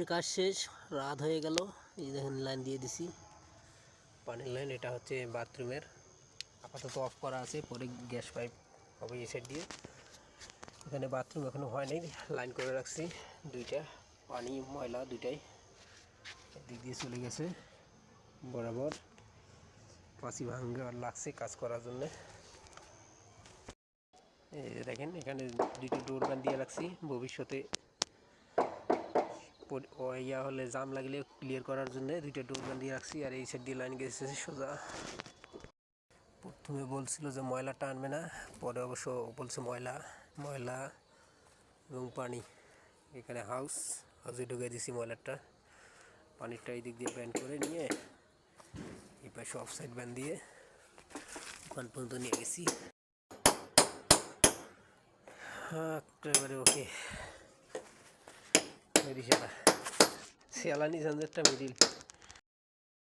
মোটামুটি কাজ শেষ, রাত হয়ে গেল। এই দেখেন লাইন দিয়ে দিছি, পানির লাইন। এটা হচ্ছে বাথরুমের, আপাতত অফ করা আছে, পরে গ্যাস পাইপ হবে এই সাইড দিয়ে। এখানে বাথরুম এখনো হয় নাই, লাইন করে রাখছি দুইটা, পানি ময়লা দুইটাই এদিক দিয়ে চলে গেছে বরাবর। পাঁচি ভাঙ্গা লাগছে কাজ করার জন্যে। এই দেখেন এখানে দুইটা ডোর গান দিয়ে রাখছি, ভবিষ্যতে ইয়া হলে জাম লাগলে ক্লিয়ার করার জন্য দুইটা ডোর গান দিয়ে রাখছি। আর এই সাইড দিয়ে লাইন গেছে সোজা। প্রথমে বলছিল যে ময়লা টানবে না, পরে অবশ্য বলছে ময়লা এবং পানি। এখানে হাউসে ঢুকে দিছি ময়লাটা, পানিরটা এই দিক দিয়ে ব্যান্ড করে নিয়ে এই পাশে অফ সাইড ব্যান্ড দিয়ে ওখান পর্যন্ত নিয়ে গেছি। একেবারে ওকে, মেরিশালা শিয়ালানি ঝঞ্ঝারটা মিডিল।